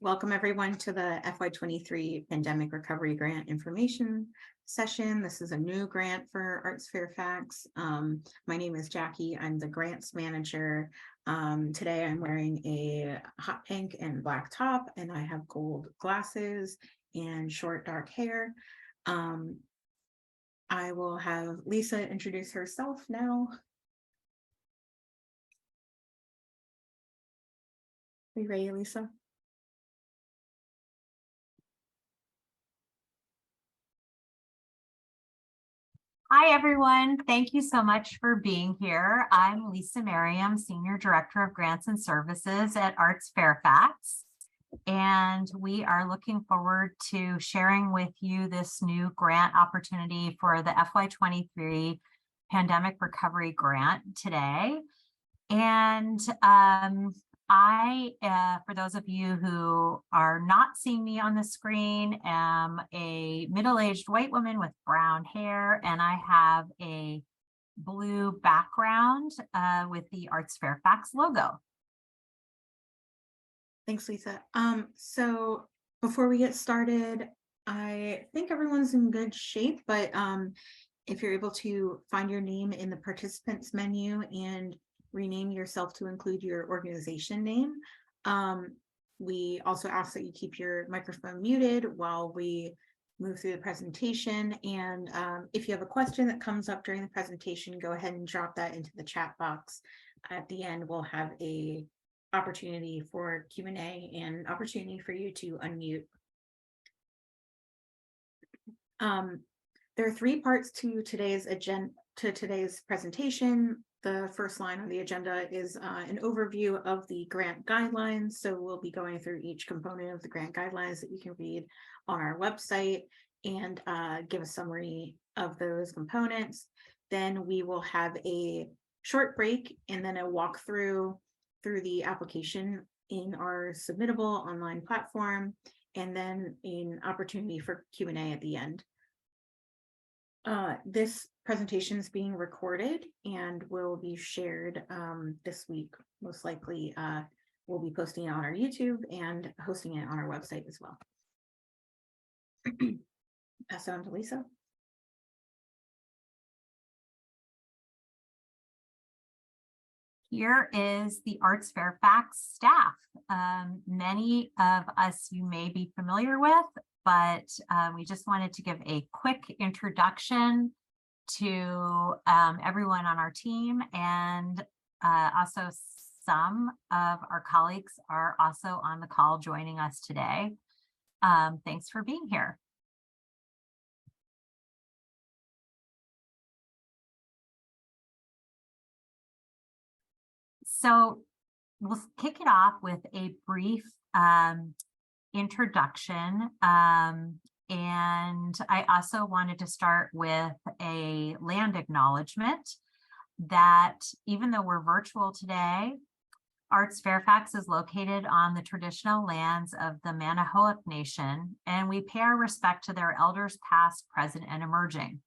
Welcome everyone to the FY23 Pandemic Recovery Grant Information Session. This is a new grant for ArtsFairfax. My name is Jackie. I'm the grants manager. Today I'm wearing a hot pink and black top, and I have gold glasses and short dark hair. I will have Lisa introduce herself now. Are you ready, Lisa? Hi, everyone. Thank you so much for being here. I'm Lisa Merriam, Senior Director of Grants and Services at ArtsFairfax, and we are looking forward to sharing with you this new grant opportunity for the FY23 Pandemic Recovery Grant today. And for those of you who are not seeing me on the screen, am a middle-aged white woman with brown hair, and I have a blue background with the ArtsFairfax logo. Thanks, Lisa. So before we get started, I think everyone's in good shape, but if you're able to find your name in the participants menu and rename yourself to include your organization name. We also ask that you keep your microphone muted while we move through the presentation. And if you have a question that comes up during the presentation, go ahead and drop that into the chat box. At the end, we'll have a opportunity for Q&A and opportunity for you to unmute. There are three parts to today's presentation. The first line on the agenda is an overview of the grant guidelines. So we'll be going through each component of the grant guidelines that you can read on our website and give a summary of those components. Then we will have a short break and then a walkthrough through the application in our submittable online platform, and then an opportunity for Q&A at the end. This presentation is being recorded and will be shared this week. Most likely, we'll be posting it on our YouTube and hosting it on our website as well. Pass it on to Lisa. Here is the ArtsFairfax staff. Many of us you may be familiar with, but we just wanted to give a quick introduction to everyone on our team, and also some of our colleagues are also on the call joining us today. Thanks for being here. So we'll kick it off with a brief introduction. And I also wanted to start with a land acknowledgement that even though we're virtual today, ArtsFairfax is located on the traditional lands of the Manahoac Nation, and we pay our respect to their elders past, present, and emerging.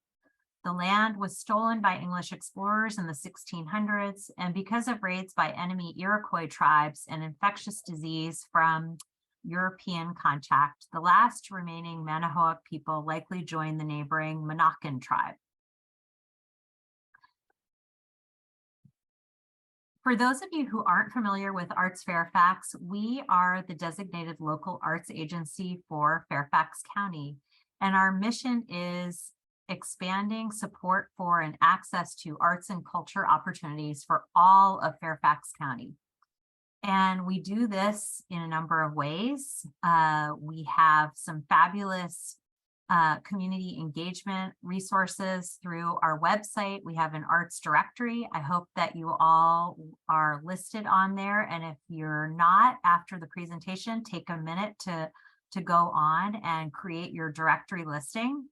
The land was stolen by English explorers in the 1600s, and because of raids by enemy Iroquois tribes and infectious disease from European contact, the last remaining Manahoac people likely joined the neighboring Monacan tribe. For those of you who aren't familiar with ArtsFairfax, we are the designated local arts agency for Fairfax County, and our mission is expanding support for and access to arts and culture opportunities for all of Fairfax County. And we do this in a number of ways. We have some fabulous community engagement resources through our website. We have an arts directory. I hope that you all are listed on there. And if you're not, after the presentation, take a minute to go on and create your directory listing.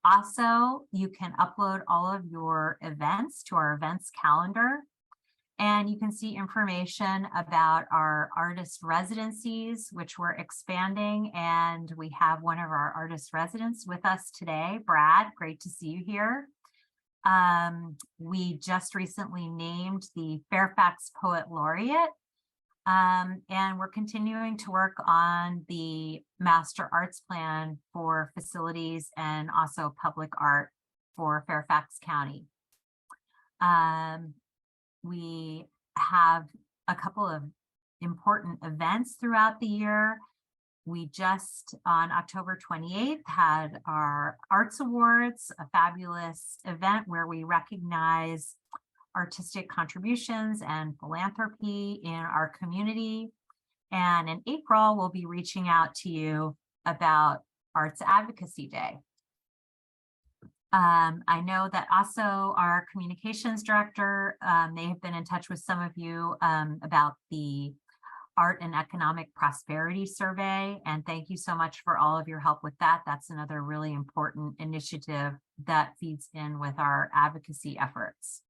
Also, you can upload all of your events to our events calendar. And you can see information about our artist residencies, which we're expanding. And we have one of our artist residents with us today, Brad. Great to see you here. We just recently named the Fairfax Poet Laureate And we're continuing to work on the master arts plan for facilities and also public art for Fairfax County. We have a couple of important events throughout the year. We just on October 28th had our Arts Awards, a fabulous event where we recognize artistic contributions and philanthropy in our community. And in April, we'll be reaching out to you about Arts Advocacy Day. I know that also our communications director may have been in touch with some of you about the Art and Economic Prosperity Survey. And thank you so much for all of your help with that. That's another really important initiative that feeds in with our advocacy efforts.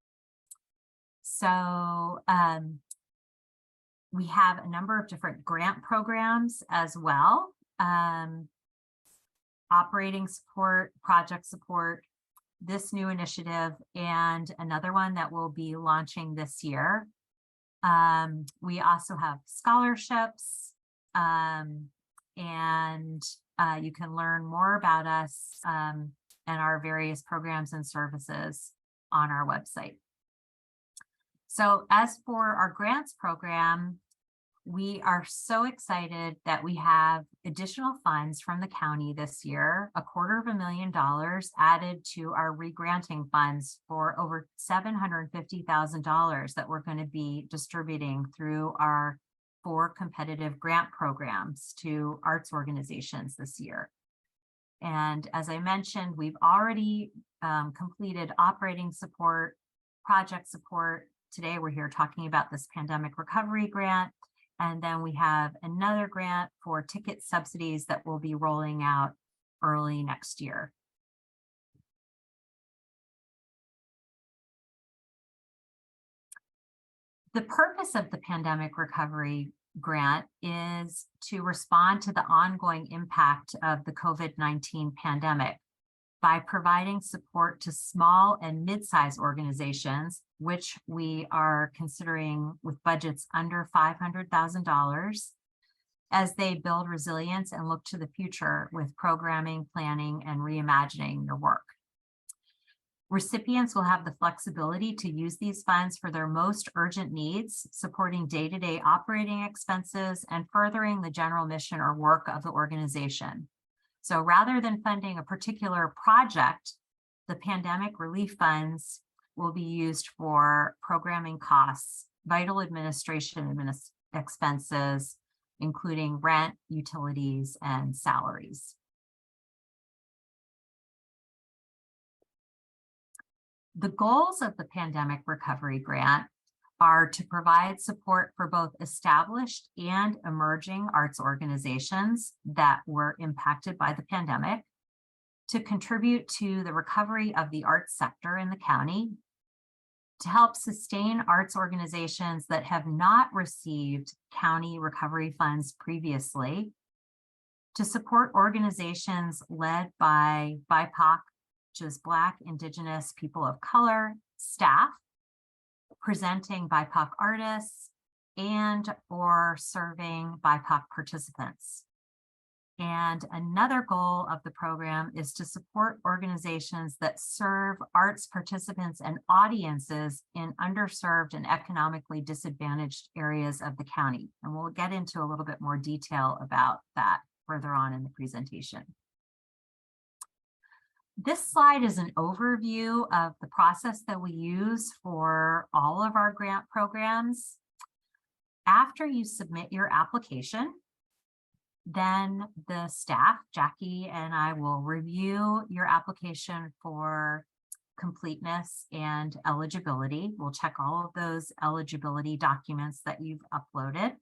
So we have a number of different grant programs as well. Operating support, project support, this new initiative, and another one that we'll be launching this year. We also have scholarships, and you can learn more about us and our various programs and services on our website. So as for our grants program, we are so excited that we have additional funds from the county this year, $250,000 added to our regranting funds for over $750,000 that we're going to be distributing through our 4 competitive grant programs to arts organizations this year. And as I mentioned, we've already completed operating support, project support. Today, we're here talking about this pandemic recovery grant. And then we have another grant for ticket subsidies that we'll be rolling out early next year. The purpose of the pandemic recovery grant is to respond to the ongoing impact of the COVID-19 pandemic by providing support to small and mid-sized organizations, which we are considering with budgets under $500,000, as they build resilience and look to the future with programming, planning, and reimagining their work. Recipients will have the flexibility to use these funds for their most urgent needs, supporting day-to-day operating expenses and furthering the general mission or work of the organization. So rather than funding a particular project, the pandemic relief funds will be used for programming costs, vital administration expenses, including rent, utilities, and salaries. The goals of the pandemic recovery grant are to provide support for both established and emerging arts organizations that were impacted by the pandemic, to contribute to the recovery of the arts sector in the county, to help sustain arts organizations that have not received county recovery funds previously, to support organizations led by BIPOC, which is Black, Indigenous, people of color, staff, presenting BIPOC artists, and or serving BIPOC participants. And another goal of the program is to support organizations that serve arts participants and audiences in underserved and economically disadvantaged areas of the county. And we'll get into a little bit more detail about that further on in the presentation. This slide is an overview of the process that we use for all of our grant programs. After you submit your application, then the staff, Jackie and I, will review your application for completeness and eligibility. We'll check all of those eligibility documents that you've uploaded.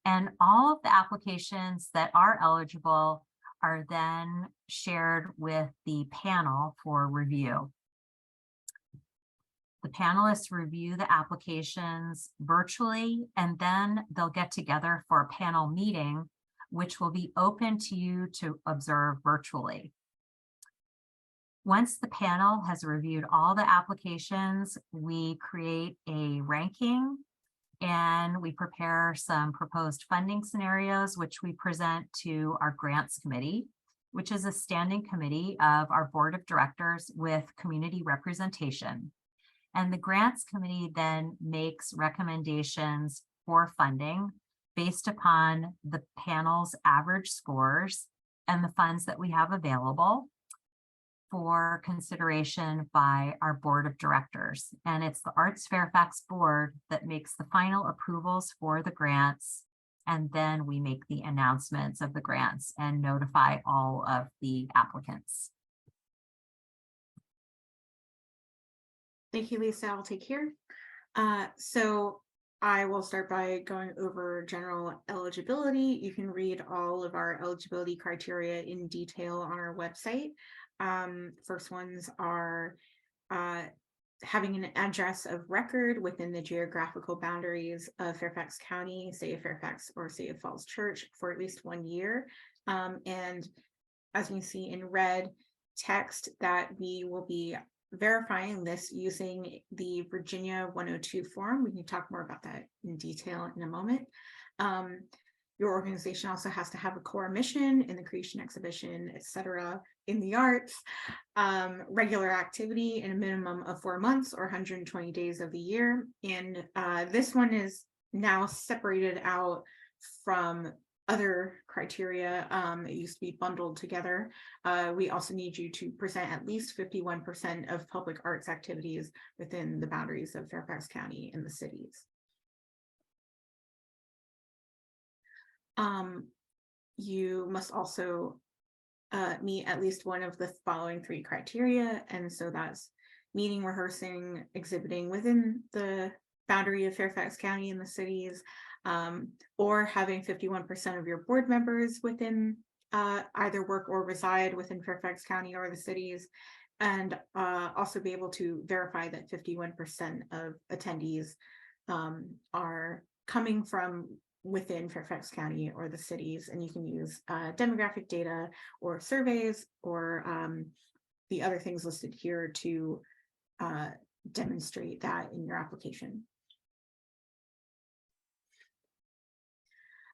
And all of the applications that are eligible are then shared with the panel for review. The panelists review the applications virtually, and then they'll get together for a panel meeting, which will be open to you to observe virtually. Once the panel has reviewed all the applications, we create a ranking And we prepare some proposed funding scenarios, which we present to our grants committee, which is a standing committee of our board of directors with community representation. And the grants committee then makes recommendations for funding based upon the panel's average scores and the funds that we have available for consideration by our board of directors. And it's the ArtsFairfax board that makes the final approvals for the grants. And then we make the announcements of the grants and notify all of the applicants. Thank you, Lisa. I'll take here. So I will start by going over general eligibility. You can read all of our eligibility criteria in detail on our website. First ones are having an address of record within the geographical boundaries of Fairfax County, City of Fairfax, or City of Falls Church for at least 1 year. And as you see in red text, that we will be verifying this using the Virginia 102 form. We can talk more about that in detail in a moment. Your organization also has to have a core mission in the creation, exhibition, etc. in the arts, regular activity in a minimum of 4 months or 120 days of the year. And this one is now separated out from other criteria. It used to be bundled together. We also need you to present at least 51% of public arts activities within the boundaries of Fairfax County and the cities. You must also meet at least one of the following 3 criteria. And so that's meeting, rehearsing, exhibiting within the boundary of Fairfax County and the cities, or having 51% of your board members within either work or reside within Fairfax County or the cities, and also be able to verify that 51% of attendees are coming from within Fairfax County or the cities. And you can use demographic data or surveys or the other things listed here to demonstrate that in your application.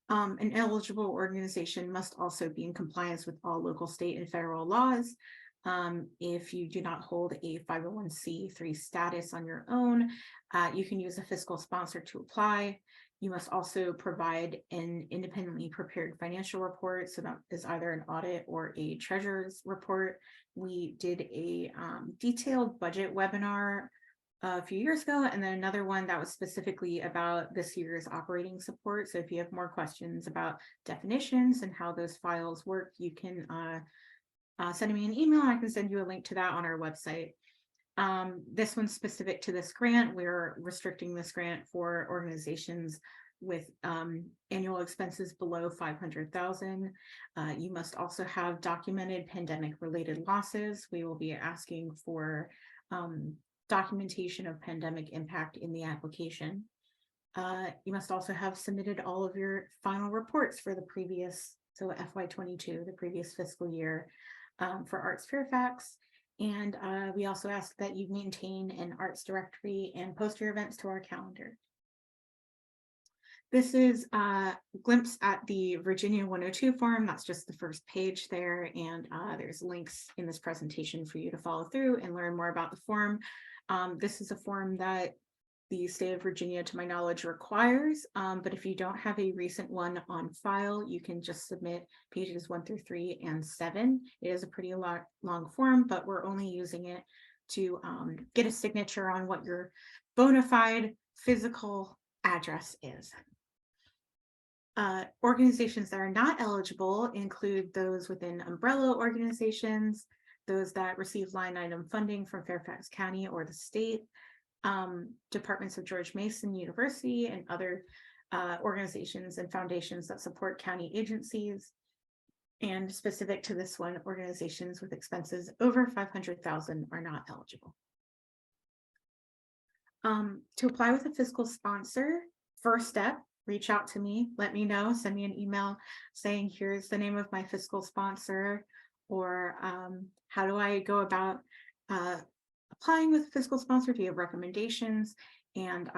An eligible organization must also be in compliance with all local, state, and federal laws. If you do not hold a 501c3 status on your own, you can use a fiscal sponsor to apply. You must also provide an independently prepared financial report. So that is either an audit or a treasurer's report. We did a detailed budget webinar a few years ago, and then another one that was specifically about this year's operating support. So if you have more questions about definitions and how those files work, you can send me an email. I can send you a link to that on our website. This one's specific to this grant. We're restricting this grant for organizations with annual expenses below $500,000. You must also have documented pandemic-related losses. We will be asking for documentation of pandemic impact in the application. You must also have submitted all of your final reports for the previous, so FY22, the previous fiscal year, for ArtsFairfax. And we also ask that you maintain an arts directory and post your events to our calendar. This is a glimpse at the Virginia 102 form. That's just the first page there. And there's links in this presentation for you to follow through and learn more about the form. This is a form that the state of Virginia, to my knowledge, requires, but if you don't have a recent one on file, you can just submit pages 1 through 3 and 7. It is a pretty long form, but we're only using it to get a signature on what your bona fide physical address is. Organizations that are not eligible include those within umbrella organizations, those that receive line item funding from Fairfax County or the state, departments of George Mason University, and other organizations and foundations that support county agencies. And specific to this one, organizations with expenses over $500,000 are not eligible. To apply with a fiscal sponsor, first step, reach out to me, let me know, send me an email saying, here's the name of my fiscal sponsor, or how do I go about applying with a fiscal sponsor? Do you have recommendations? And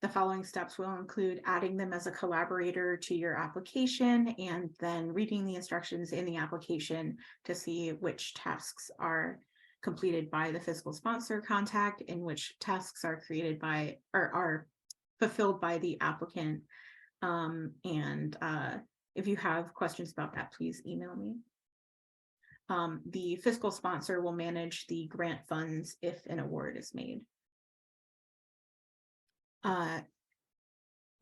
The following steps will include adding them as a collaborator to your application and then reading the instructions in the application to see which tasks are completed by the fiscal sponsor contact and which tasks are created by or are fulfilled by the applicant. If you have questions about that, please email me. The fiscal sponsor will manage the grant funds if an award is made.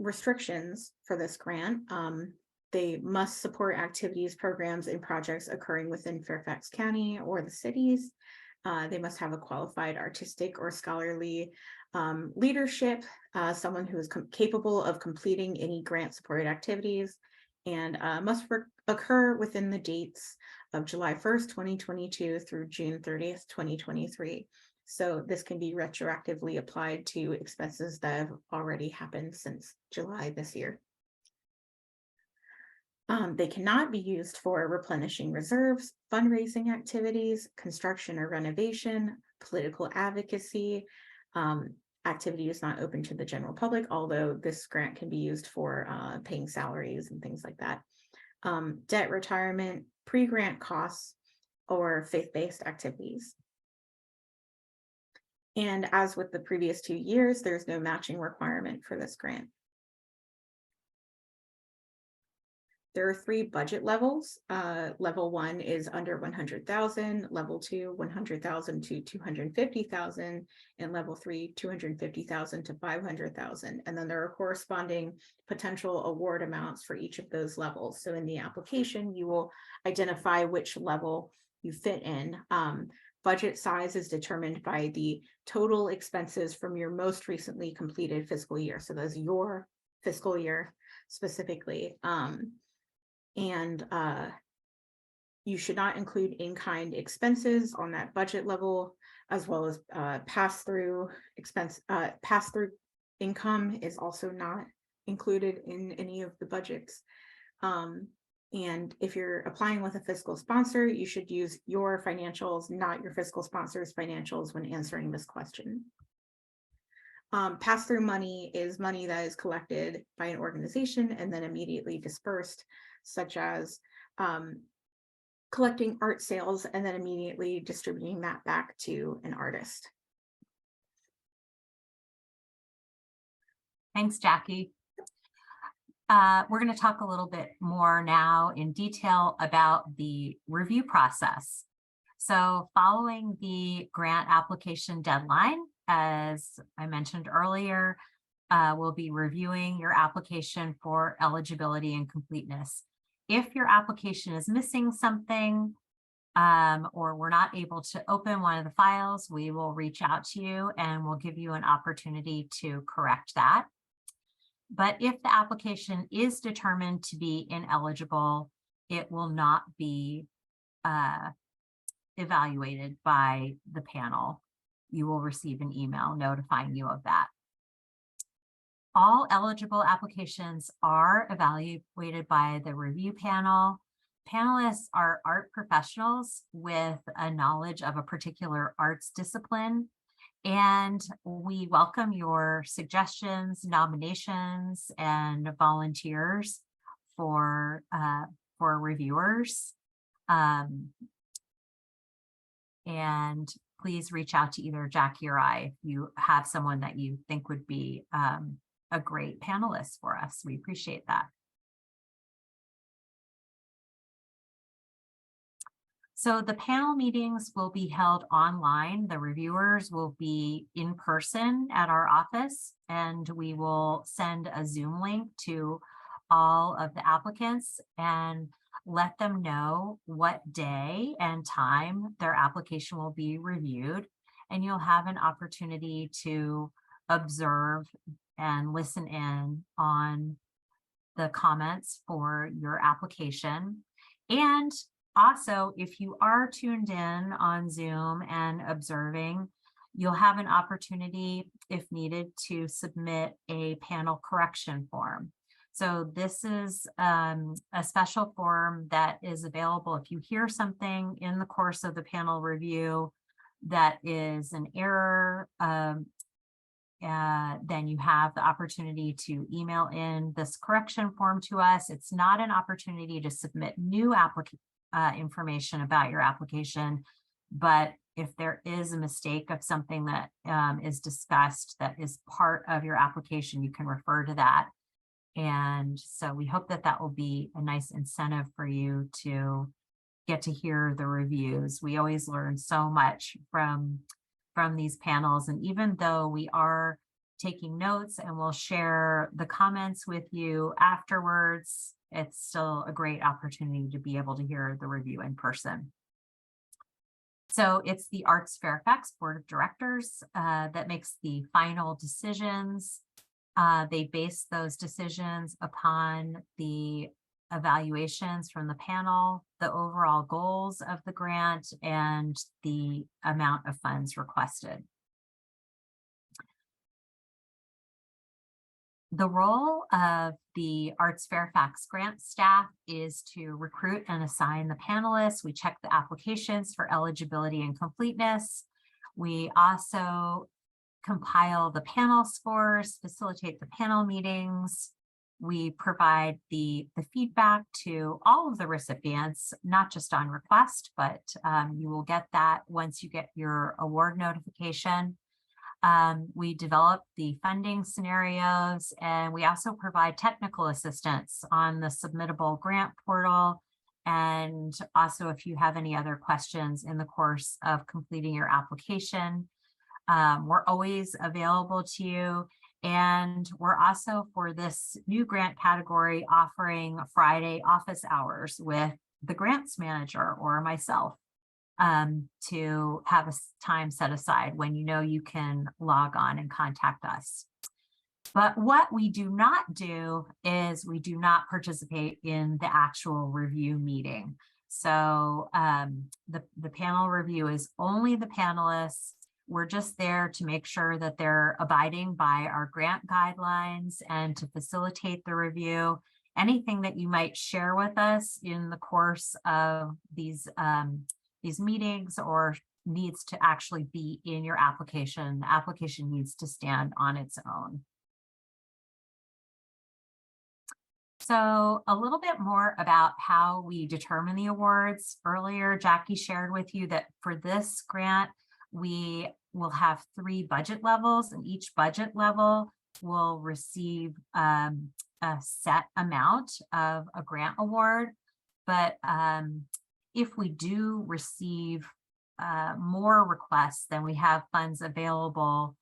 Restrictions for this grant. They must support activities, programs, and projects occurring within Fairfax County or the cities. They must have a qualified artistic or scholarly leadership, someone who is capable of completing any grant-supported activities, and must occur within the dates of July 1st, 2022 through June 30th, 2023. So this can be retroactively applied to expenses that have already happened since July this year. They cannot be used for replenishing reserves, fundraising activities, construction or renovation, political advocacy. Activity is not open to the general public, although this grant can be used for paying salaries and things like that. Debt retirement, pre-grant costs, or faith-based activities. And as with the previous 2 years, there's no matching requirement for this grant. There are 3 budget levels. Level 1 is under 100,000, level 2, 100,000 to 250,000, and level 3, 250,000 to 500,000. And then there are corresponding potential award amounts for each of those levels. So in the application, you will identify which level you fit in. Budget size is determined by the total expenses from your most recently completed fiscal year. So that's your fiscal year specifically. You should not include in-kind expenses on that budget level, as well as pass-through expense. Pass-through income is also not included in any of the budgets. And if you're applying with a fiscal sponsor, you should use your financials, not your fiscal sponsor's financials when answering this question. Pass-through money is money that is collected by an organization and then immediately dispersed, such as collecting art sales and then immediately distributing that back to an artist. Thanks, Jackie. We're going to talk a little bit more now in detail about the review process. So following the grant application deadline, as I mentioned earlier, we'll be reviewing your application for eligibility and completeness. If your application is missing something or we're not able to open one of the files, we will reach out to you and we'll give you an opportunity to correct that. But if the application is determined to be ineligible, it will not be evaluated by the panel. You will receive an email notifying you of that. All eligible applications are evaluated by the review panel. Panelists are art professionals with a knowledge of a particular arts discipline. And we welcome your suggestions, nominations, and volunteers for reviewers. And please reach out to either Jackie or I if you have someone that you think would be a great panelist for us. We appreciate that. So the panel meetings will be held online. The reviewers will be in person at our office, and we will send a Zoom link to all of the applicants and let them know what day and time their application will be reviewed. And you'll have an opportunity to observe and listen in on the comments for your application. And also, if you are tuned in on Zoom and observing, you'll have an opportunity, if needed, to submit a panel correction form. So this is a special form that is available if you hear something in the course of the panel review that is an error then you have the opportunity to email in this correction form to us. It's not an opportunity to submit new information about your application, but if there is a mistake of something that is discussed that is part of your application, you can refer to that. And so we hope that that will be a nice incentive for you to get to hear the reviews. We always learn so much from these panels. And even though we are taking notes and we'll share the comments with you afterwards, it's still a great opportunity to be able to hear the review in person. So it's the ArtsFairfax Board of Directors that makes the final decisions. They base those decisions upon the evaluations from the panel, the overall goals of the grant, and the amount of funds requested. The role of the ArtsFairfax grant staff is to recruit and assign the panelists. We check the applications for eligibility and completeness. We also compile the panel scores, facilitate the panel meetings. We provide the feedback to all of the recipients, not just on request, but you will get that once you get your award notification. We develop the funding scenarios, and we also provide technical assistance on the submittable grant portal. And also, if you have any other questions in the course of completing your application, we're always available to you. And we're also, for this new grant category, offering Friday office hours with the grants manager or myself to have a time set aside when you know you can log on and contact us. But what we do not do is we do not participate in the actual review meeting. So the panel review is only the panelists. We're just there to make sure that they're abiding by our grant guidelines and to facilitate the review. Anything that you might share with us in the course of these meetings or needs to actually be in your application. The application needs to stand on its own. So a little bit more about how we determine the awards. Earlier, Jackie shared with you that for this grant, we will have 3 budget levels, and each budget level will receive a set amount of a grant award. But if we do receive more requests than we have funds available,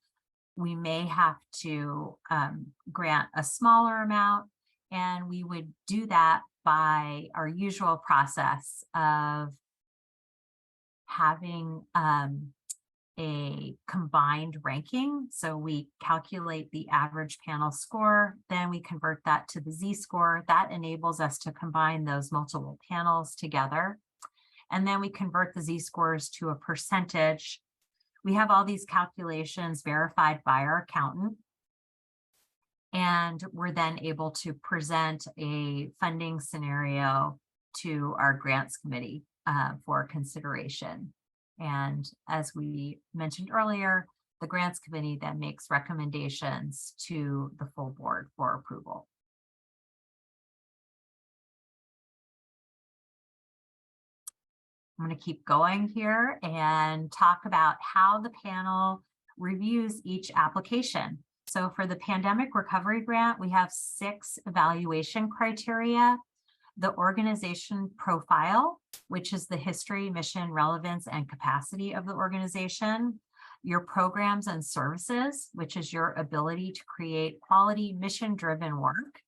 we may have to grant a smaller amount, and we would do that by our usual process of having a combined ranking. So we calculate the average panel score, then we convert that to the Z-score. That enables us to combine those multiple panels together. And then we convert the Z-scores to a percentage. We have all these calculations verified by our accountant. And we're then able to present a funding scenario to our grants committee for consideration. And as we mentioned earlier, the grants committee then makes recommendations to the full board for approval. I'm going to keep going here and talk about how the panel reviews each application. So for the pandemic recovery grant, we have 6 evaluation criteria. The organization profile, which is the history, mission, relevance, and capacity of the organization. Your programs and services, which is your ability to create quality mission-driven work.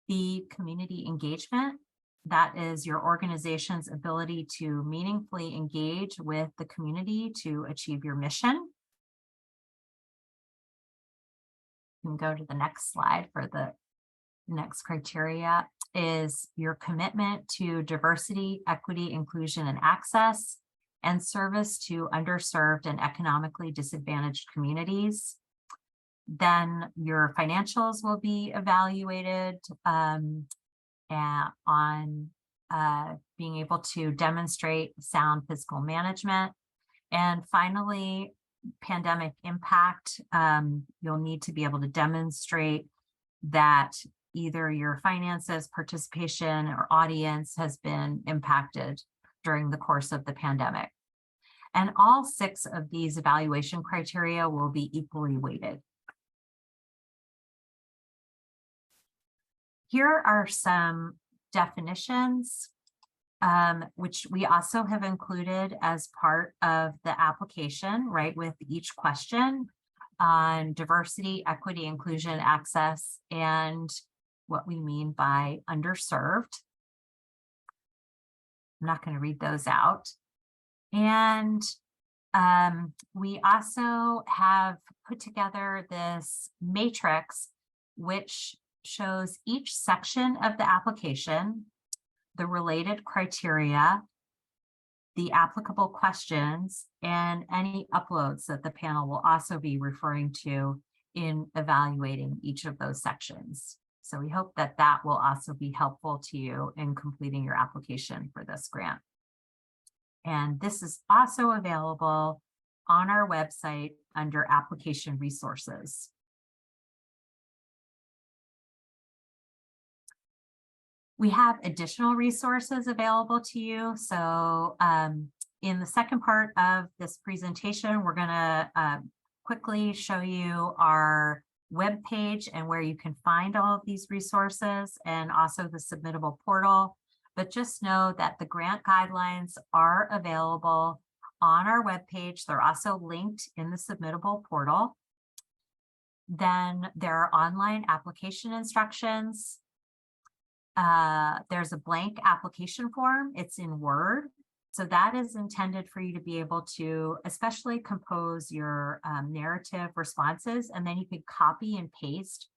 The community engagement, that is your organization's ability to meaningfully engage with the community to achieve your mission. You can go to the next slide for the next criteria. Is your commitment to diversity, equity, inclusion, and access, and service to underserved and economically disadvantaged communities. Then your financials will be evaluated on being able to demonstrate sound fiscal management. And finally, pandemic impact, you'll need to be able to demonstrate that either your finances, participation, or audience has been impacted during the course of the pandemic. And all 6 of these evaluation criteria will be equally weighted. Here are some definitions, which we also have included as part of the application, right, with each question on diversity, equity, inclusion, access, and what we mean by underserved. I'm not going to read those out. And we also have put together this matrix, which shows each section of the application, the related criteria, the applicable questions, and any uploads that the panel will also be referring to in evaluating each of those sections. So we hope that that will also be helpful to you in completing your application for this grant. And this is also available on our website under application resources. We have additional resources available to you. So in the second part of this presentation, we're going to quickly show you our web page and where you can find all of these resources, and also the submittable portal. But just know that the grant guidelines are available on our webpage. They're also linked in the submittable portal. Then there are online application instructions. There's a blank application form. It's in Word. So that is intended for you to be able to especially compose your narrative responses, and then you could copy and paste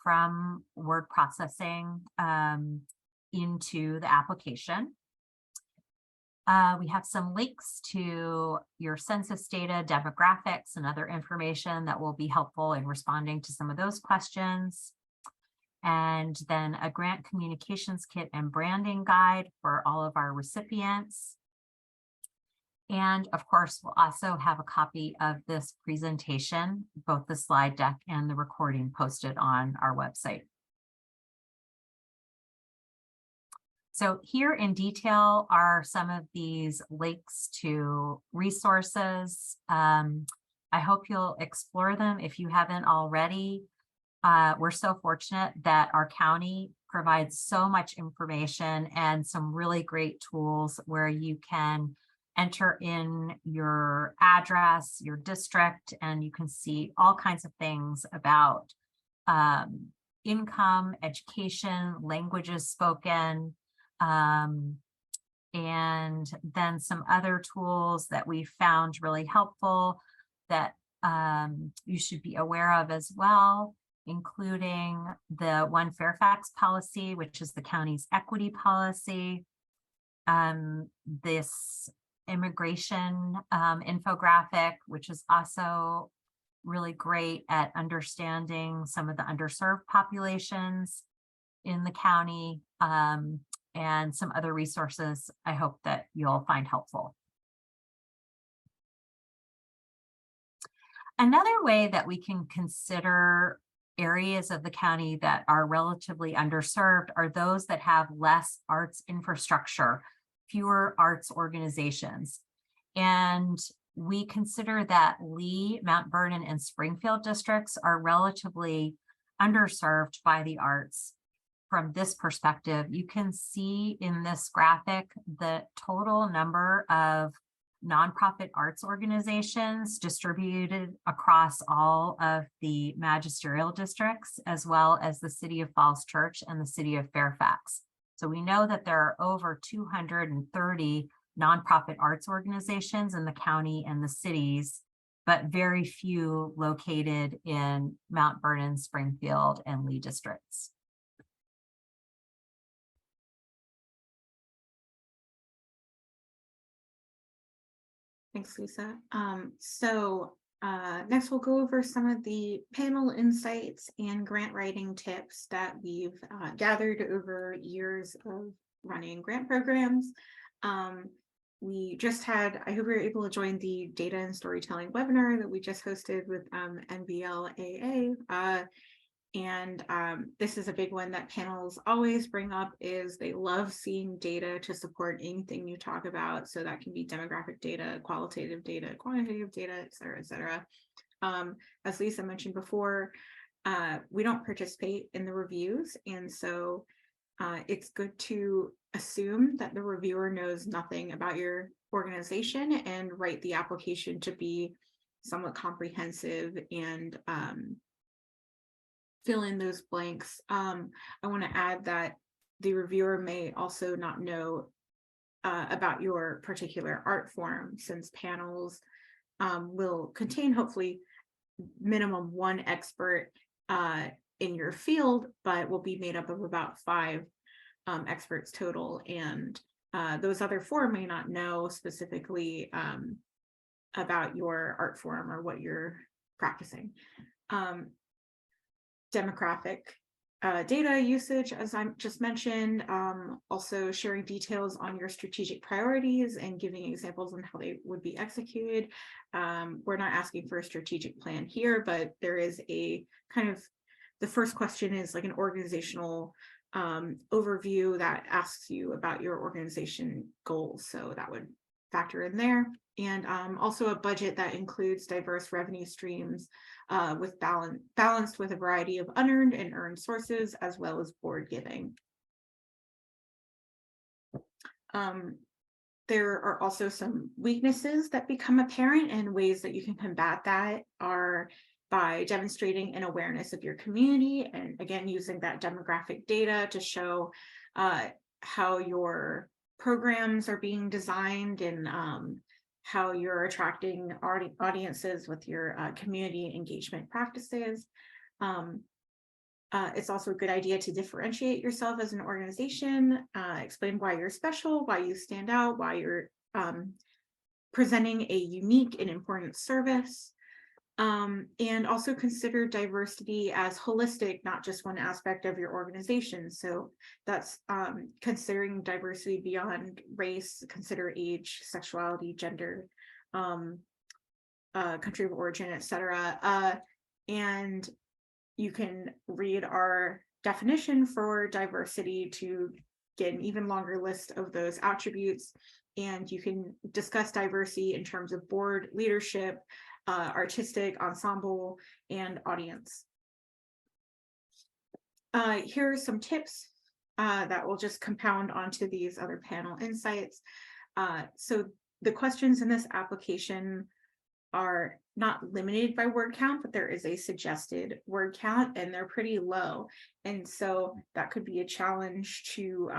from word processing into the application. We have some links to your census data, demographics, and other information that will be helpful in responding to some of those questions. And then a grant communications kit and branding guide for all of our recipients. And of course, we'll also have a copy of this presentation, both the slide deck and the recording, posted on our website. So here in detail are some of these links to resources. I hope you'll explore them if you haven't already. We're so fortunate that our county provides so much information and some really great tools where you can enter in your address, your district, and you can see all kinds of things about income, education, languages spoken, and then some other tools that we found really helpful that you should be aware of as well, including the One Fairfax policy, which is the county's equity policy, this immigration infographic, which is also really great at understanding some of the underserved populations in the county, and some other resources I hope that you'll find helpful. Another way that we can consider areas of the county that are relatively underserved are those that have less arts infrastructure, fewer arts organizations. And we consider that Lee, Mount Vernon, and Springfield districts are relatively underserved by the arts. From this perspective, you can see in this graphic the total number of nonprofit arts organizations distributed across all of the magisterial districts, as well as the City of Falls Church and the City of Fairfax. So we know that there are over 230 nonprofit arts organizations in the county and the cities, but very few located in Mount Vernon, Springfield, and Lee districts. Thanks, Lisa. Next we'll go over some of the panel insights and grant writing tips that we've gathered over years of running grant programs. we just had, I hope you're able to join the data and storytelling webinar that we just hosted with NBLAA. And this is a big one that panels always bring up, is they love seeing data to support anything you talk about. So that can be demographic data, qualitative data, quantitative data, et cetera, et cetera. As Lisa mentioned before, we don't participate in the reviews. And so it's good to assume that the reviewer knows nothing about your organization and write the application to be somewhat comprehensive and fill in those blanks. I want to add that the reviewer may also not know about your particular art form, since panels will contain hopefully minimum one expert in your field, but will be made up of about 5 experts total. And those other 4 may not know specifically about your art form or what you're practicing. Demographic data usage, as I just mentioned, also sharing details on your strategic priorities and giving examples on how they would be executed. We're not asking for a strategic plan here, but there is a kind of, the first question is like an organizational overview that asks you about your organization goals. So that would factor in there. And also a budget that includes diverse revenue streams with balanced with a variety of unearned and earned sources, as well as board giving. There are also some weaknesses that become apparent, and ways that you can combat that are by demonstrating an awareness of your community, and again, using that demographic data to show how your programs are being designed and how you're attracting audiences with your community engagement practices. It's also a good idea to differentiate yourself as an organization, explain why you're special, why you stand out, why you're presenting a unique and important service. And also consider diversity as holistic, not just one aspect of your organization. So that's considering diversity beyond race, consider age, sexuality, gender, country of origin, etc. And you can read our definition for diversity to get an even longer list of those attributes. And you can discuss diversity in terms of board leadership, artistic, ensemble, and audience. Here are some tips that will just compound onto these other panel insights. So the questions in this application are not limited by word count, but there is a suggested word count, and they're pretty low. And so that could be a challenge to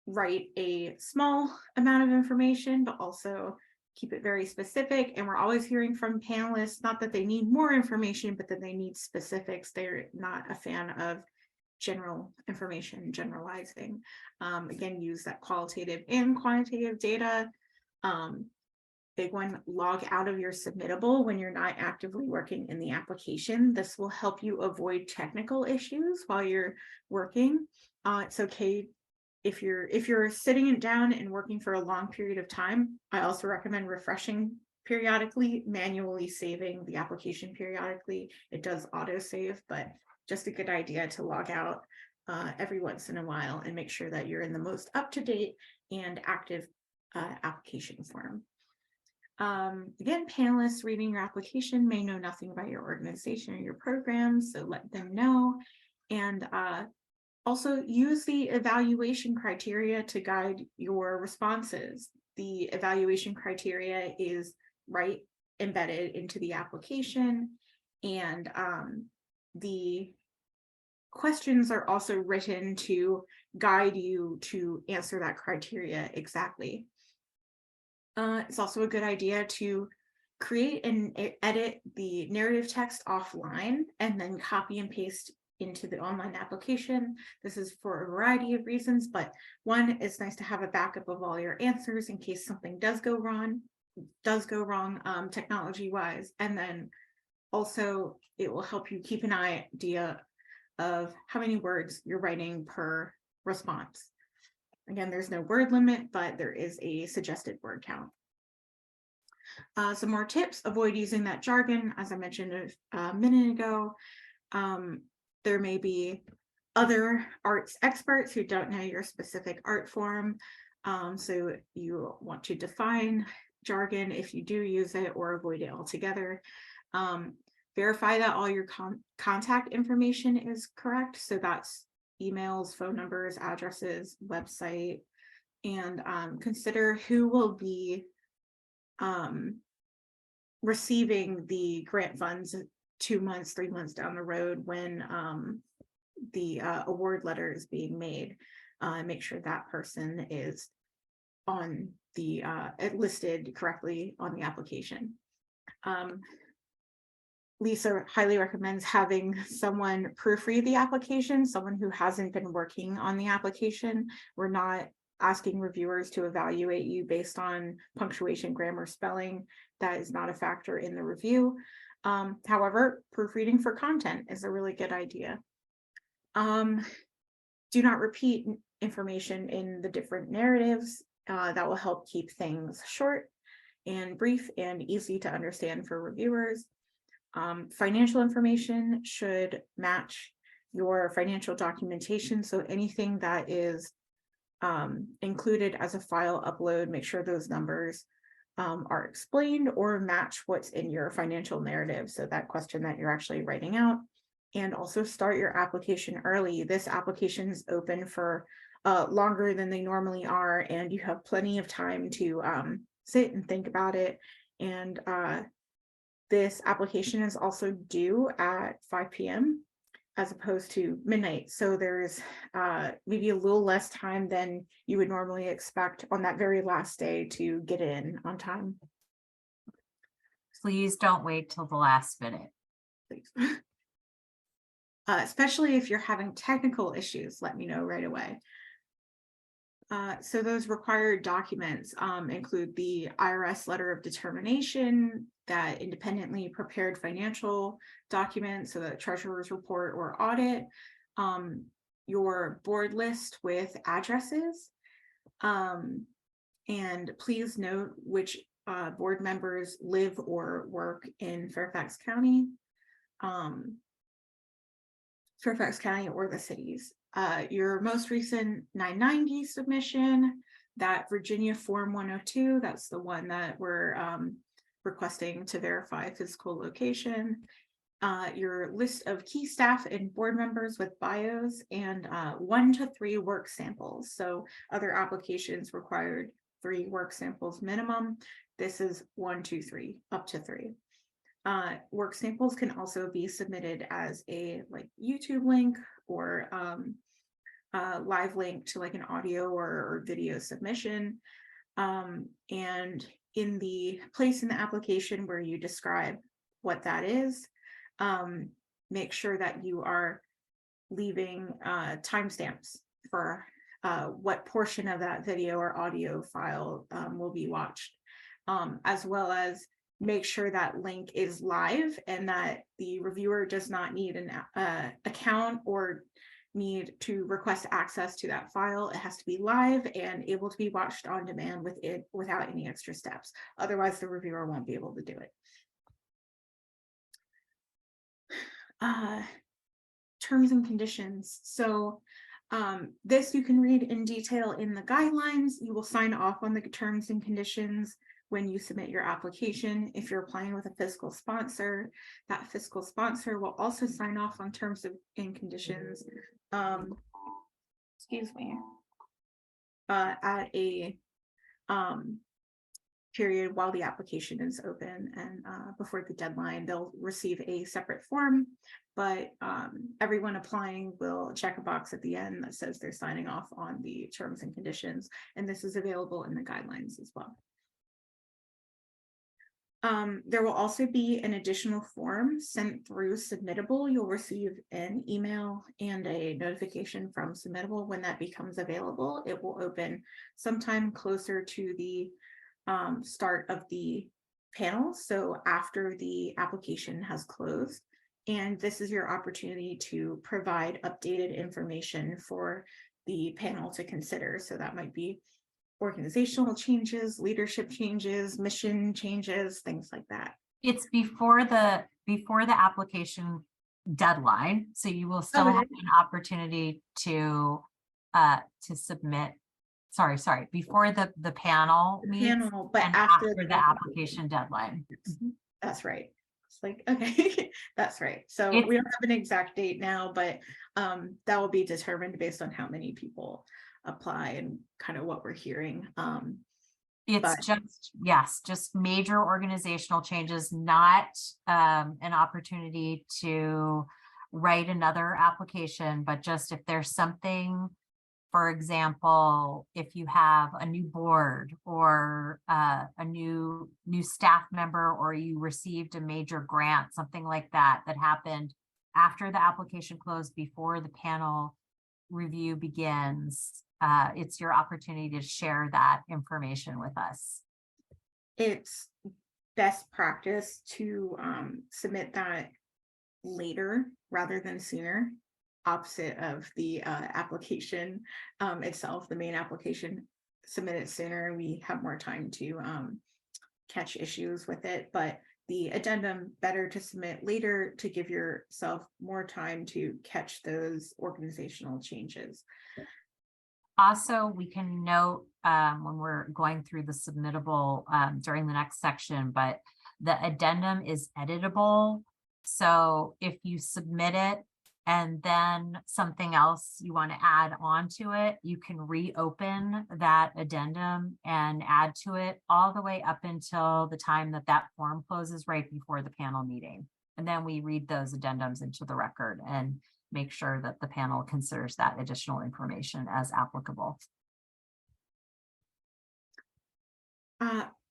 write a small amount of information, but also keep it very specific. And we're always hearing from panelists, not that they need more information, but that they need specifics. They're not a fan of general information, generalizing. Again, use that qualitative and quantitative data. Big one, log out of your submittable when you're not actively working in the application. This will help you avoid technical issues while you're working. It's okay if you're sitting down and working for a long period of time. I also recommend refreshing periodically, manually saving the application periodically. It does auto save, but just a good idea to log out every once in a while and make sure that you're in the most up-to-date and active application form. Again, panelists reading your application may know nothing about your organization or your program, so let them know. And also use the evaluation criteria to guide your responses. The evaluation criteria is embedded into the application, and the questions are also written to guide you to answer that criteria exactly. It's also a good idea to create and edit the narrative text offline and then copy and paste into the online application. This is for a variety of reasons, but one, it's nice to have a backup of all your answers in case something does go wrong technology-wise. And then also it will help you keep an idea of how many words you're writing per response. Again, there's no word limit, but there is a suggested word count. Some more tips: avoid using that jargon. As I mentioned a minute ago, there may be other arts experts who don't know your specific art form. So you want to define jargon if you do use it, or avoid it altogether. Verify that all your contact information is correct. So that's emails, phone numbers, addresses, website, and consider who will be receiving the grant funds 2 months, 3 months down the road when the award letter is being made. Make sure that person is on the listed correctly on the application. Lisa highly recommends having someone proofread the application, someone who hasn't been working on the application. We're not asking reviewers to evaluate you based on punctuation, grammar, spelling. That is not a factor in the review. However, proofreading for content is a really good idea. Do not repeat information in the different narratives. That will help keep things short and brief and easy to understand for reviewers. Financial information should match your financial documentation. So anything that is included as a file upload, make sure those numbers are explained or match what's in your financial narrative. So that question that you're actually writing out. And also start your application early. This application is open for longer than they normally are, and you have plenty of time to sit and think about it. And this application is also due at 5 p.m. as opposed to midnight. So there's maybe a little less time than you would normally expect on that very last day to get in on time. Please don't wait till the last minute. Please. Especially if you're having technical issues, let me know right away. So those required documents include the IRS letter of determination, that independently prepared financial document, so the treasurer's report or audit, your board list with addresses, and please note which board members live or work in Fairfax County. Fairfax County or the cities. Your most recent 990 submission, that Virginia Form 102, that's the one that we're requesting to verify physical location. Your list of key staff and board members with bios, and 1 to 3 work samples. So other applications required 3 work samples minimum. This is 1, 2, 3, up to 3. Work samples can also be submitted as a YouTube link or live link to an audio or video submission. And in the place in the application where you describe what that is, make sure that you are leaving timestamps for what portion of that video or audio file will be watched, as well as make sure that link is live and that the reviewer does not need an account or need to request access to that file. It has to be live and able to be watched on demand without any extra steps. Otherwise, the reviewer won't be able to do it. Terms and conditions. So this you can read in detail in the guidelines. You will sign off on the terms and conditions when you submit your application. If you're applying with a fiscal sponsor, that fiscal sponsor will also sign off on terms and conditions. Excuse me. At a period while the application is open, and before the deadline, they'll receive a separate form, but everyone applying will check a box at the end that says they're signing off on the terms and conditions, and this is available in the guidelines as well. There will also be an additional form sent through Submittable. You'll receive an email and a notification from Submittable when that becomes available. It will open sometime closer to the start of the panel, so after the application has closed. And this is your opportunity to provide updated information for the panel to consider. So that might be organizational changes, leadership changes, mission changes, things like that. It's before the application deadline, so you will still Oh, have an opportunity to submit. Sorry, before the panel meets panel, but and after after the application deadline. That's right. It's like, okay, that's right. So we don't have an exact date now, but that will be determined based on how many people apply and kind of what we're hearing. It's just major organizational changes, not an opportunity to write another application, but just if there's something, for example, if you have a new board or a new staff member, or you received a major grant, something like that happened after the application closed, before the panel review begins, it's your opportunity to share that information with us. It's best practice to submit that later rather than sooner, opposite of the application itself. The main application, submit it sooner, we have more time to catch issues with it, but the addendum, better to submit later to give yourself more time to catch those organizational changes. Also, we can note when we're going through the submittable during the next section, but the addendum is editable. So if you submit it and then something else you want to add on to it, you can reopen that addendum and add to it all the way up until the time that form closes, right before the panel meeting. And then we read those addendums into the record and make sure that the panel considers that additional information as applicable.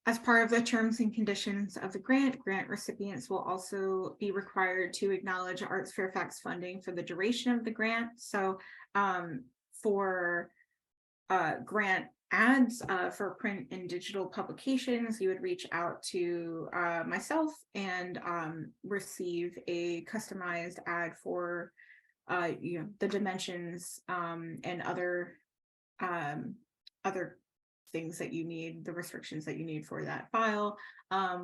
As part of the terms and conditions of the grant recipients will also be required to acknowledge ArtsFairfax funding for the duration of the grant. So for grant ads for print and digital publications, you would reach out to myself and receive a customized ad for the dimensions and other things that you need, the restrictions that you need for that file.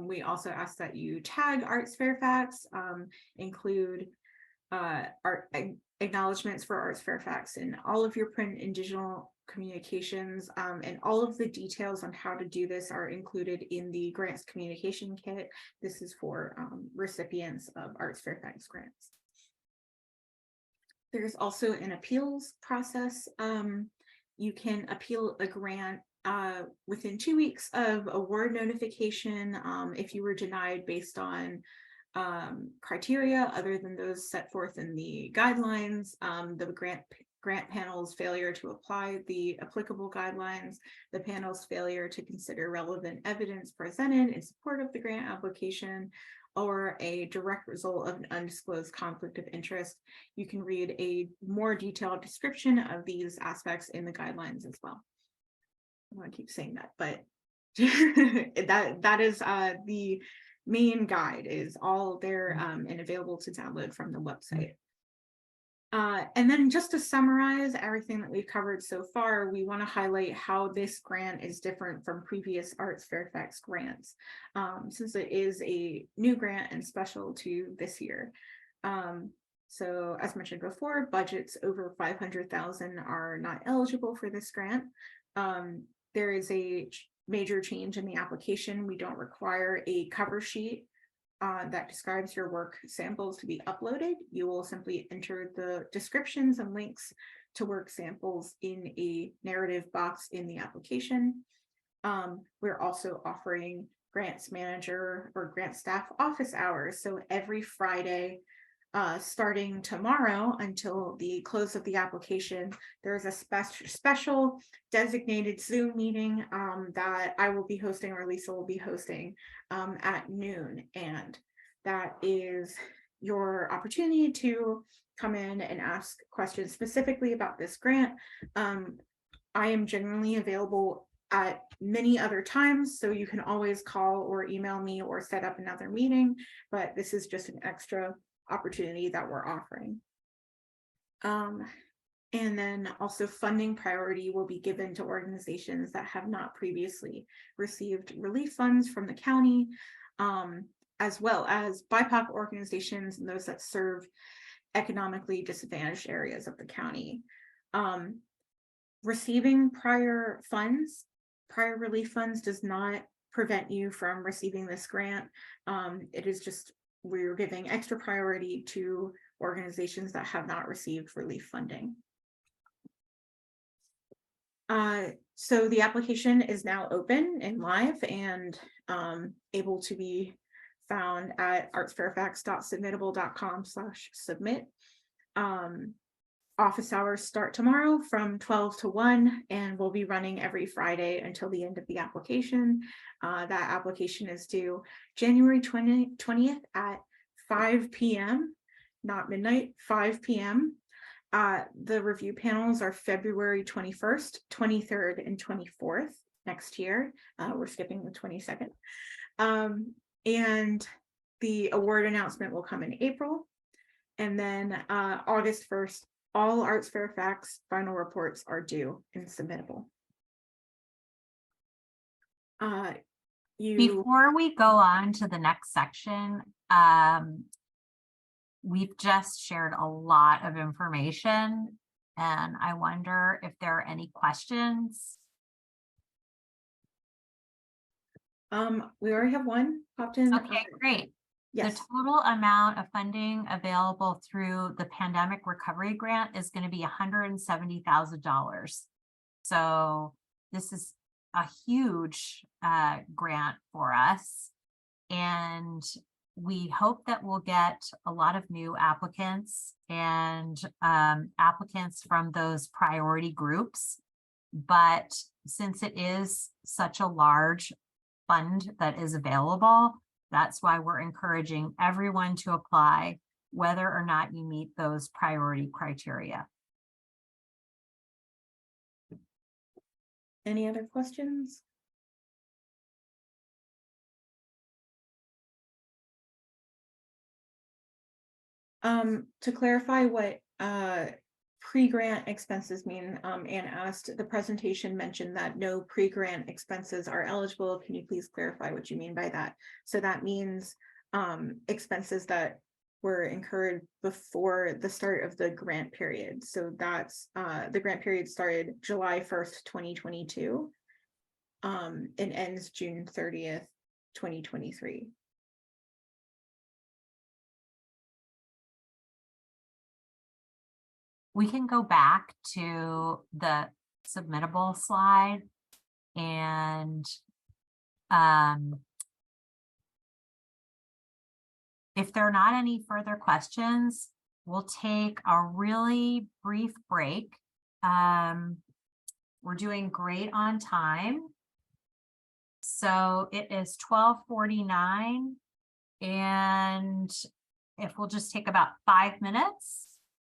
We also ask that you tag ArtsFairfax, include art acknowledgements for ArtsFairfax in all of your print and digital communications, and all of the details on how to do this are included in the grants communication kit. This is for recipients of ArtsFairfax grants. There's also an appeals process. You can appeal a grant within 2 weeks of award notification if you were denied based on criteria other than those set forth in the guidelines, the grant panel's failure to apply the applicable guidelines, the panel's failure to consider relevant evidence presented in support of the grant application, or a direct result of an undisclosed conflict of interest. You can read a more detailed description of these aspects in the guidelines as well. I want to keep saying that, but that is the main guide is all there and available to download from the website. And then just to summarize everything that we've covered so far, we want to highlight how this grant is different from previous ArtsFairfax grants, since it is a new grant and special to this year. So as mentioned before, budgets over 500,000 are not eligible for this grant. There is a major change in the application. We don't require a cover sheet that describes your work samples to be uploaded. You will simply enter the descriptions and links to work samples in a narrative box in the application. We're also offering grants manager or grant staff office hours. So every Friday, starting tomorrow until the close of the application, there's a special designated Zoom meeting that I will be hosting, or Lisa will be hosting at noon. And that is your opportunity to come in and ask questions specifically about this grant. I am generally available at many other times, so you can always call or email me or set up another meeting, but this is just an extra opportunity that we're offering. And then also funding priority will be given to organizations that have not previously received relief funds from the county, as well as BIPOC organizations and those that serve economically disadvantaged areas of the county. Receiving prior relief funds does not prevent you from receiving this grant. It is just, we're giving extra priority to organizations that have not received relief funding. So the application is now open and live and able to be found at artsfairfax.submittable.com/submit. Office hours start tomorrow from 12 to 1 and we'll be running every Friday until the end of the application. That application is due January 20th at 5 p.m., not midnight, 5 p.m. The review panels are February 21st, 23rd, and 24th next year. We're skipping the 22nd. And the award announcement will come in April. And then August 1st, all ArtsFairfax final reports are due and submittable. Before we go on to the next section, we've just shared a lot of information, and I wonder if there are any questions. We already have one popped in. Okay, great. Yes. The total amount of funding available through the pandemic recovery grant is going to be $170,000. So this is a huge grant for us. And we hope that we'll get a lot of new applicants and applicants from those priority groups. But since it is such a large fund that is available, that's why we're encouraging everyone to apply, whether or not you meet those priority criteria. Any other questions? To clarify what pre-grant expenses mean, Anne asked, the presentation mentioned that no pre-grant expenses are eligible. Can you please clarify what you mean by that? So that means expenses that were incurred before the start of the grant period. So that's the grant period started July 1st, 2022, and ends June 30th, 2023. We can go back to the submittable slide and if there are not any further questions, we'll take a really brief break. We're doing great on time. So it is 12:49, and if we'll just take about 5 minutes,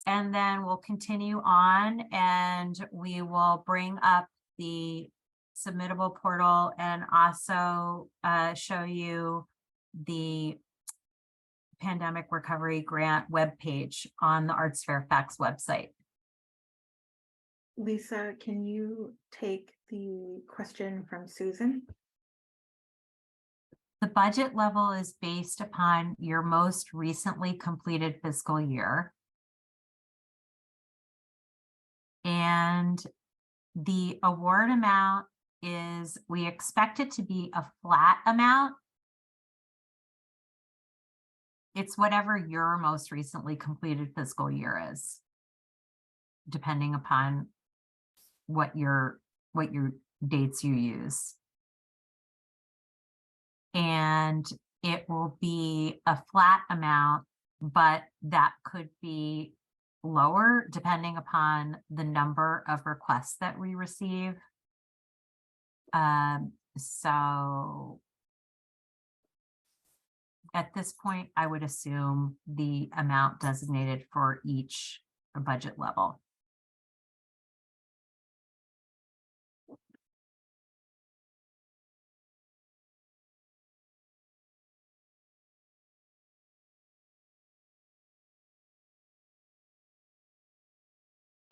and then we'll continue on and we will bring up the submittable portal and also show you the pandemic recovery grant webpage on the ArtsFairfax website. Lisa, can you take the question from Susan? The budget level is based upon your most recently completed fiscal year. And the award amount is, we expect it to be a flat amount. It's whatever your most recently completed fiscal year is, depending upon what your dates you use. And it will be a flat amount, but that could be lower depending upon the number of requests that we receive. So at this point, I would assume the amount designated for each budget level.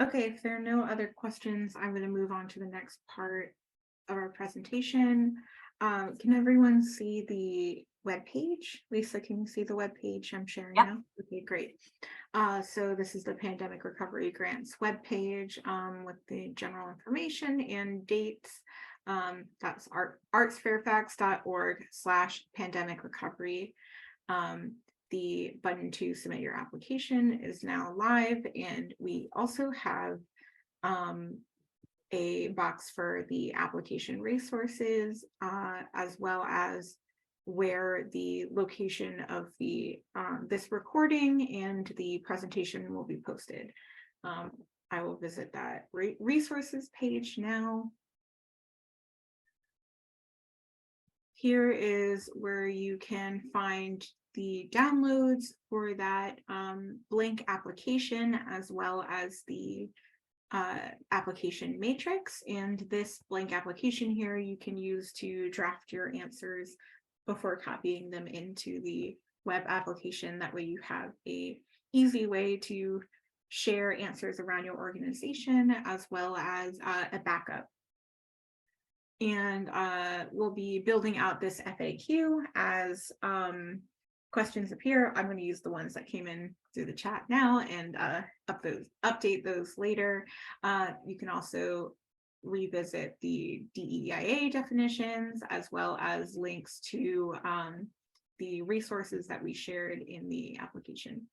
Okay, if there are no other questions, I'm going to move on to the next part of our presentation. Can everyone see the web page? Lisa, can you see the web page I'm sharing Yep. now? Okay, great. So this is the Pandemic Recovery Grants webpage with the general information and dates. That's artsfairfax.org/pandemic recovery. The button to submit your application is now live, and we also have a box for the application resources, as well as where the location of the this recording and the presentation will be posted. I will visit that resources page now. Here is where you can find the downloads for that blank application, as well as the application matrix. And this blank application here you can use to draft your answers before copying them into the web application. That way you have a easy way to share answers around your organization, as well as a backup. And we'll be building out this FAQ as questions appear. I'm going to use the ones that came in through the chat now and update those later. You can also revisit the DEIA definitions, as well as links to the resources that we shared in the application.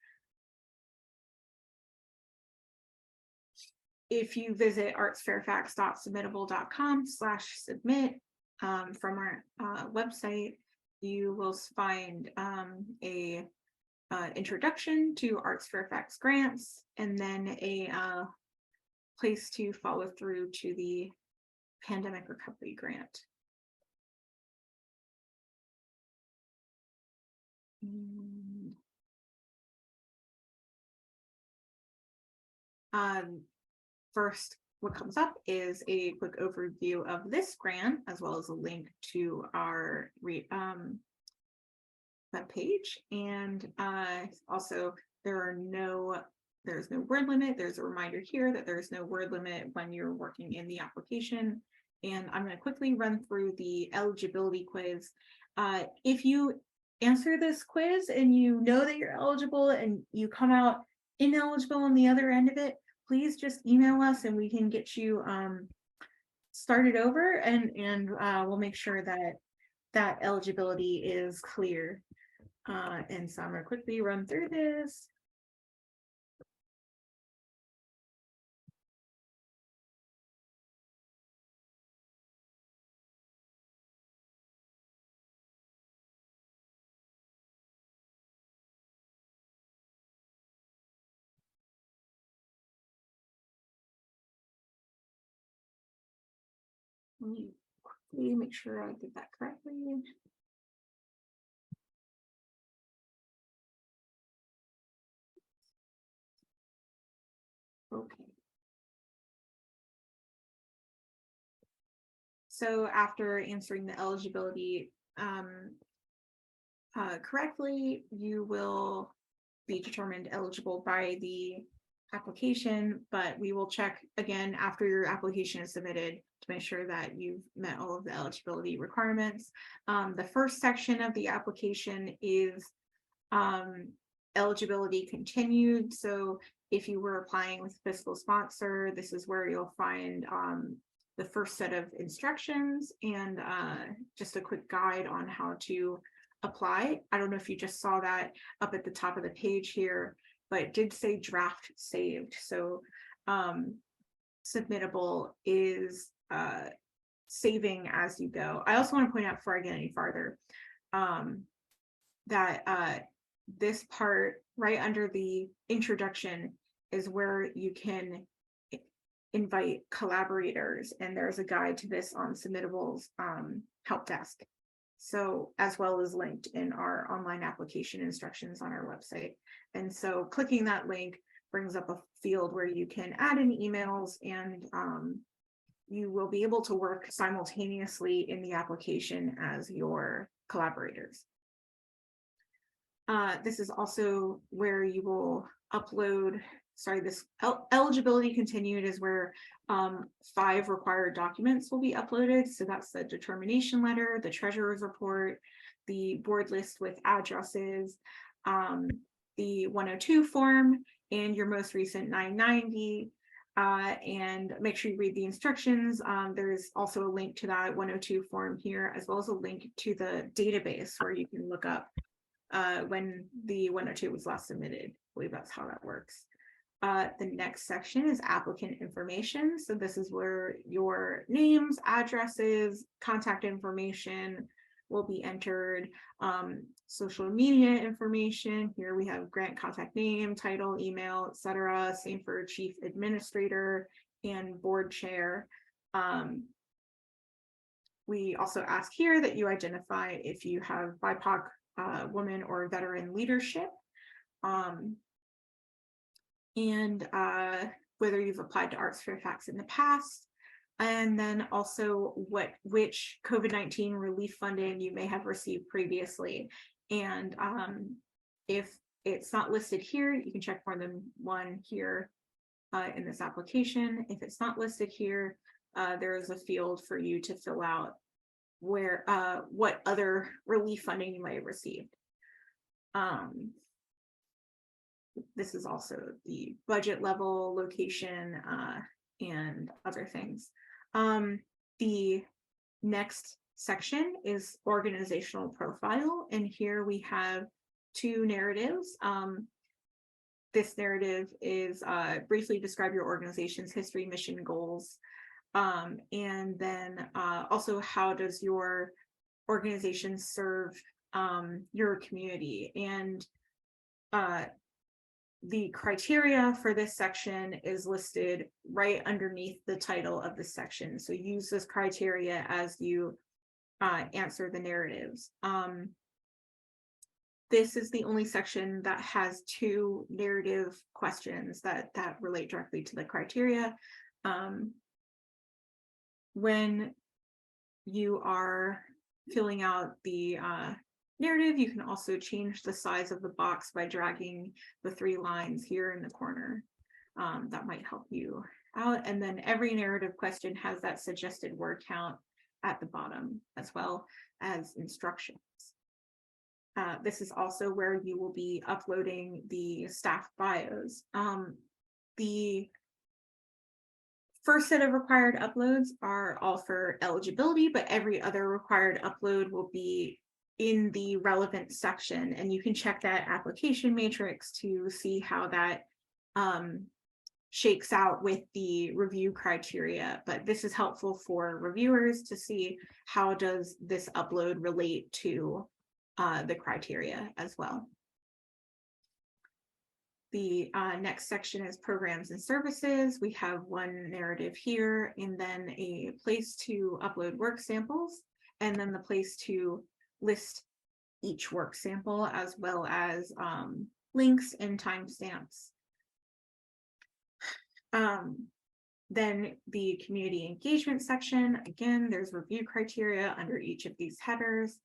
If you visit artsfairfax.submittable.com/submit from our website, you will find a introduction to ArtsFairfax grants, and then a place to follow through to the Pandemic Recovery Grant. First, what comes up is a quick overview of this grant, as well as a link to our web page. And also, there's no word limit. There's a reminder here that there's no word limit when you're working in the application. And I'm going to quickly run through the eligibility quiz. If you answer this quiz and you know that you're eligible and you come out ineligible on the other end of it, please just email us and we can get you started over, and we'll make sure that eligibility is clear. And so I'm going to quickly run through this. Let me quickly make sure I did that correctly. Okay. So after answering the eligibility correctly, you will be determined eligible by the application, but we will check again after your application is submitted to make sure that you've met all of the eligibility requirements. The first section of the application is eligibility continued. So if you were applying with fiscal sponsor, this is where you'll find the first set of instructions and just a quick guide on how to apply. I don't know if you just saw that up at the top of the page here, but it did say draft saved. So submittable is saving as you go. I also want to point out, before I get any farther, that this part right under the introduction is where you can invite collaborators, and there's a guide to this on Submittable's help desk. So, as well as linked in our online application instructions on our website. And so clicking that link brings up a field where you can add in emails, and you will be able to work simultaneously in the application as your collaborators. This is also where you will upload this eligibility continued is where 5 required documents will be uploaded. So that's the determination letter, the treasurer's report, the board list with addresses, the 102 form, and your most recent 990. And make sure you read the instructions. There's also a link to that 102 form here, as well as a link to the database where you can look up when the 102 was last submitted. I believe that's how that works. The next section is applicant information. So this is where your names, addresses, contact information will be entered. Social media information. Here we have grant contact name, title, email, etc. Same for chief administrator and board chair. We also ask here that you identify if you have BIPOC woman or veteran leadership, and whether you've applied to ArtsFairfax in the past, and then also which COVID-19 relief funding you may have received previously. And if it's not listed here, you can check more than one here in this application. If it's not listed here, there is a field for you to fill out where what other relief funding you might have received. This is also the budget level, location, and other things. The next section is organizational profile, and here we have 2 narratives. This narrative is briefly describe your organization's history, mission, goals, and then also how does your organization serve your community. And the criteria for this section is listed right underneath the title of the section. So use this criteria as you answer the narratives. This is the only section that has 2 narrative questions that relate directly to the criteria. When you are filling out the narrative, you can also change the size of the box by dragging the 3 lines here in the corner. That might help you out. And then every narrative question has that suggested word count at the bottom, as well as instructions. This is also where you will be uploading the staff bios. The first set of required uploads are all for eligibility, but every other required upload will be in the relevant section, and you can check that application matrix to see how that shakes out with the review criteria. But this is helpful for reviewers to see how does this upload relate to the criteria as well. The next section is programs and services. We have 1 narrative here, and then a place to upload work samples, and then the place to list each work sample, as well as links and timestamps. Then the community engagement section. Again, there's review criteria under each of these headers.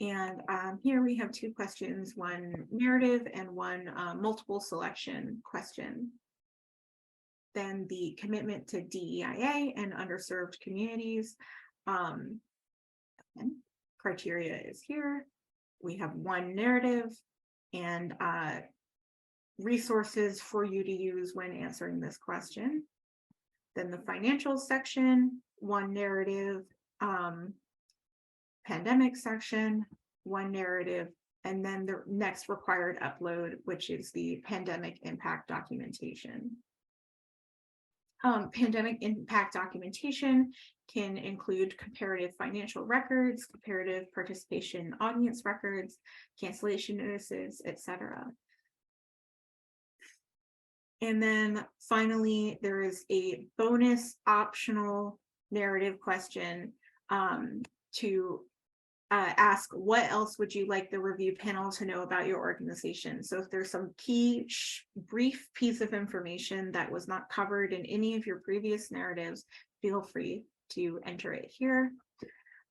And here we have 2 questions, 1 narrative and 1 multiple selection question. Then the commitment to DEIA and underserved communities. Criteria is here. We have 1 narrative and resources for you to use when answering this question. Then the financial section, 1 narrative, pandemic section, 1 narrative, and then the next required upload, which is the pandemic impact documentation. Pandemic impact documentation can include comparative financial records, comparative participation audience records, cancellation notices, etc. And then finally, there is a bonus optional narrative question to ask what else would you like the review panel to know about your organization. So if there's some key brief piece of information that was not covered in any of your previous narratives, feel free to enter it here.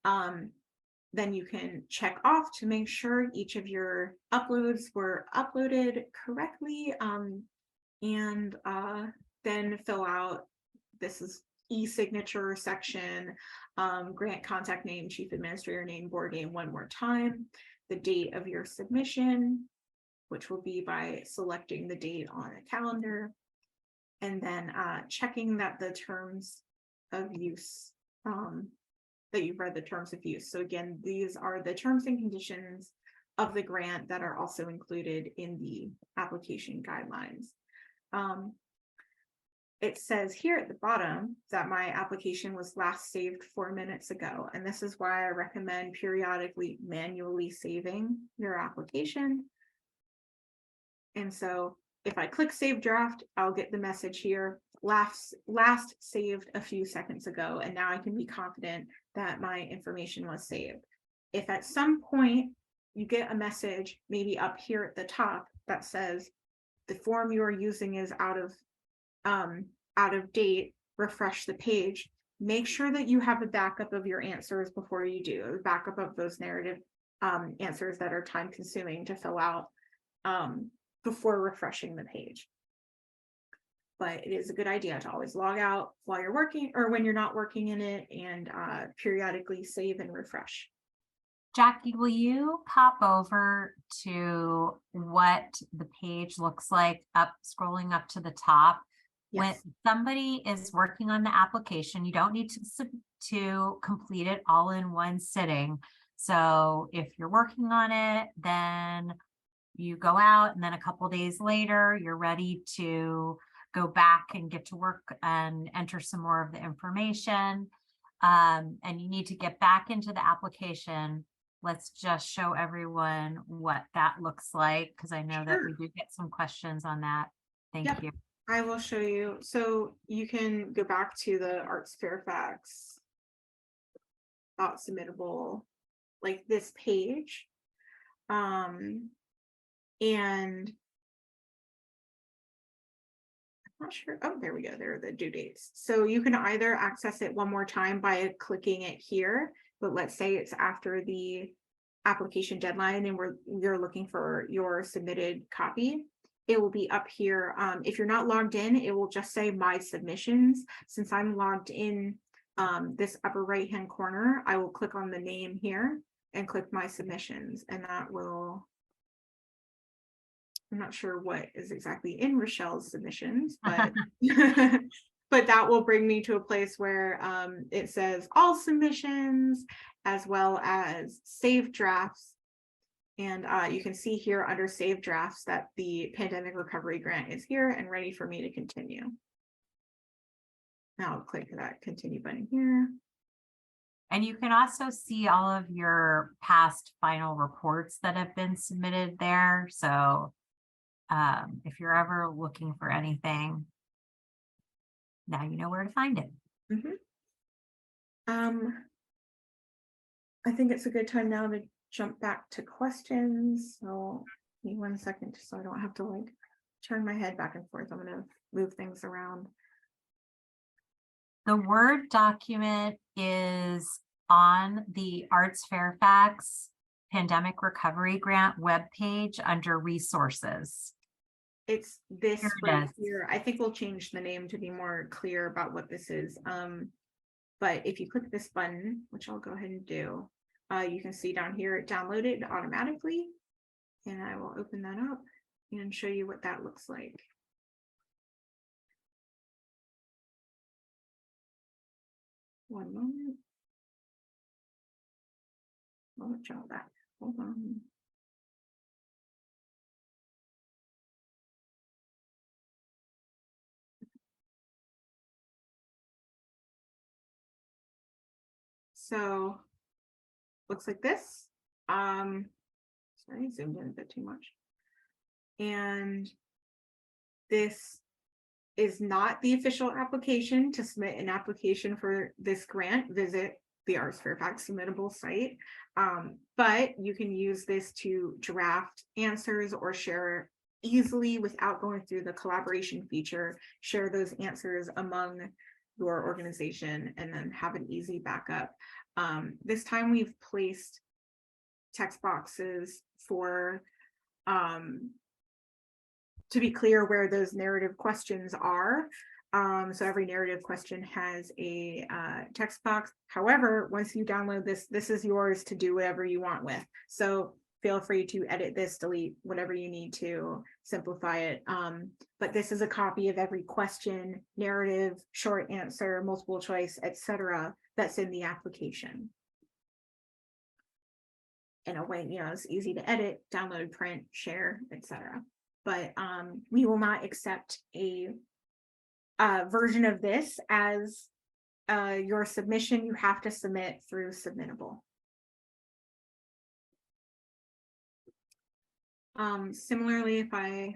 Then you can check off to make sure each of your uploads were uploaded correctly. and then fill out, this is e-signature section, grant contact name, chief administrator name, board name one more time, the date of your submission, which will be by selecting the date on a calendar, and then checking that the terms of use, that you've read the terms of use. So again, these are the terms and conditions of the grant that are also included in the application guidelines. It says here at the bottom that my application was last saved 4 minutes ago, and this is why I recommend periodically manually saving your application. And so if I click save draft, I'll get the message here, last saved a few seconds ago, and now I can be confident that my information was saved. If at some point you get a message, maybe up here at the top, that says the form you are using is out of date, refresh the page, make sure that you have a backup of your answers before you do, a backup of those narrative answers that are time consuming to fill out before refreshing the page. But it is a good idea to always log out while you're working or when you're not working in it, and periodically save and refresh. Jackie, will you pop over to what the page looks like scrolling up to the top? Yes. When somebody is working on the application, you don't need to complete it all in one sitting. So if you're working on it, then you go out, and then a couple days later, you're ready to go back and get to work and enter some more of the information. And you need to get back into the application. Let's just show everyone what that looks like, because I know that we do get some questions on that. Thank you. I will show you. So you can go back to the ArtsFairfax submittable, like this page. And I'm not sure. Oh, there we go. There are the due dates. So you can either access it one more time by clicking it here, but let's say it's after the application deadline and you're looking for your submitted copy. It will be up here. If you're not logged in, it will just say my submissions. Since I'm logged in, this upper right hand corner, I will click on the name here and click my submissions, and that will, I'm not sure what is exactly in Rochelle's submissions, but but that will bring me to a place where it says all submissions as well as saved drafts. And you can see here under saved drafts that the pandemic recovery grant is here and ready for me to continue. Now I'll click that continue button here. And you can also see all of your past final reports that have been submitted there. So if you're ever looking for anything, now you know where to find it. I think it's a good time now to jump back to questions. So give me 1 second so I don't have to like turn my head back and forth. I'm going to move things around. The Word document is on the ArtsFairfax Pandemic Recovery Grant webpage under resources. It's this right here. I think we'll change the name to be more clear about what this is. But if you click this button, which I'll go ahead and do, you can see down here it downloaded automatically, and I will open that up and show you what that looks like. One moment. I'll let y'all back. Hold on. So looks like this. Sorry, I zoomed in a bit too much. And this is not the official application. To submit an application for this grant, visit the ArtsFairfax submittable site. But you can use this to draft answers or share easily without going through the collaboration feature, share those answers among your organization and then have an easy backup. This time we've placed text boxes for to be clear where those narrative questions are. So every narrative question has a text box. However, once you download this, this is yours to do whatever you want with. So feel free to edit this, delete whatever you need to, simplify it. But this is a copy of every question, narrative, short answer, multiple choice, etc. that's in the application. In a way, it's easy to edit, download, print, share, etc. But we will not accept a version of this as your submission. You have to submit through Submittable. Similarly, if I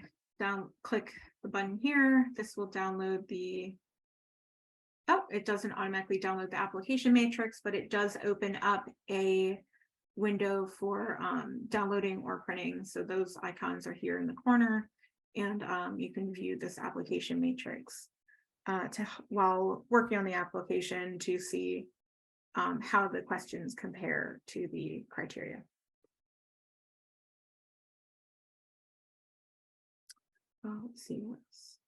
click the button here, this will download the, it doesn't automatically download the application matrix, but it does open up a window for downloading or printing. So those icons are here in the corner, and you can view this application matrix while working on the application to see how the questions compare to the criteria. Let's see what's.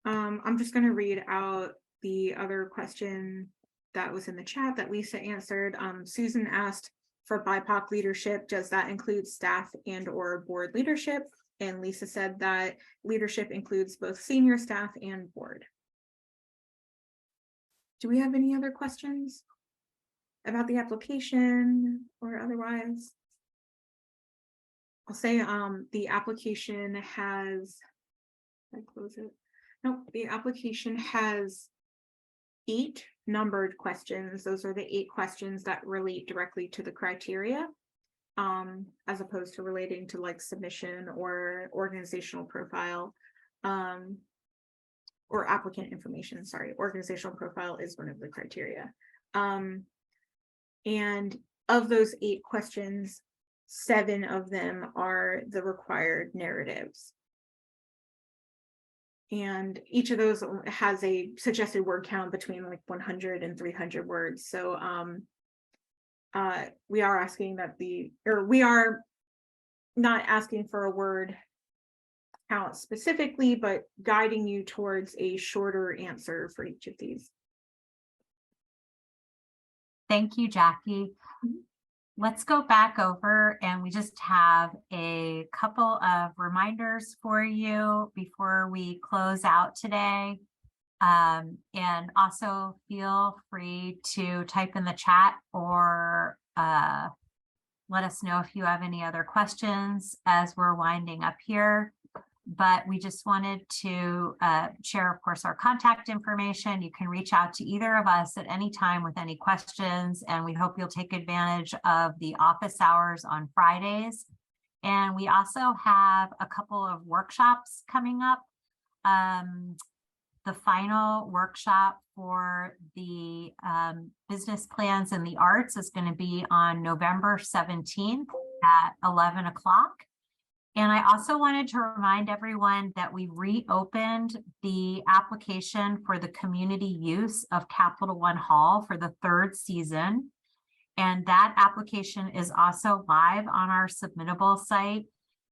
I'm just going to read out the other question that was in the chat that Lisa answered. Susan asked, for BIPOC leadership, does that include staff and/or board leadership? And Lisa said that leadership includes both senior staff and board. Do we have any other questions about the application or otherwise? I'll say the application has, I close it. No, the application has 8 numbered questions. Those are the 8 questions that relate directly to the criteria, as opposed to relating to like submission or organizational profile, or applicant information. Sorry, organizational profile is one of the criteria. And of those 8 questions, 7 of them are the required narratives. And each of those has a suggested word count between like 100 and 300 words. So we are asking that we are not asking for a word count specifically, but guiding you towards a shorter answer for each of these. Thank you, Jackie. Let's go back over, and we just have a couple of reminders for you before we close out today. And also feel free to type in the chat or let us know if you have any other questions as we're winding up here. But we just wanted to share, of course, our contact information. You can reach out to either of us at any time with any questions, and we hope you'll take advantage of the office hours on Fridays. And we also have a couple of workshops coming up. The final workshop for the business plans and the arts is going to be on November 17th at 11 o'clock. And I also wanted to remind everyone that we reopened the application for the community use of Capital One Hall for the 3rd season. And that application is also live on our Submittable site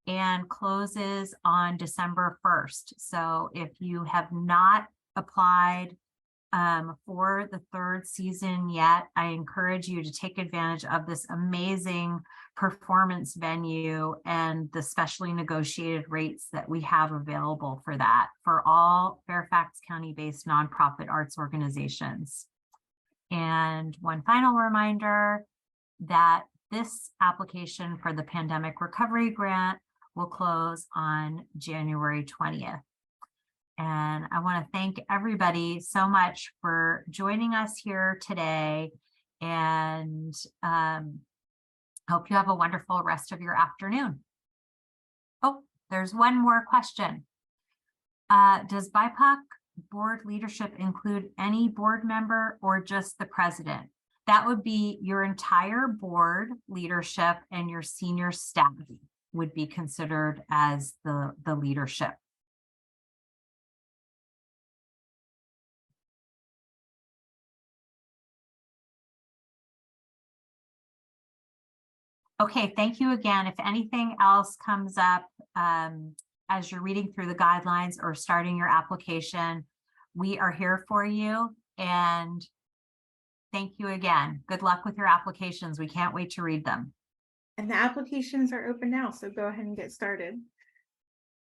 and closes on December 1st. So if you have not applied for the 3rd season yet, I encourage you to take advantage of this amazing performance venue and the specially negotiated rates that we have available for that for all Fairfax County-based nonprofit arts organizations. And one final reminder that this application for the Pandemic Recovery Grant will close on January 20th. And I want to thank everybody so much for joining us here today, and hope you have a wonderful rest of your afternoon. Oh, there's one more question. Does BIPOC board leadership include any board member or just the president? That would be your entire board leadership, and your senior staff would be considered as the leadership. Okay, thank you again. If anything else comes up as you're reading through the guidelines or starting your application, we are here for you. And thank you again. Good luck with your applications. We can't wait to read them. And the applications are open now, so go ahead and get started.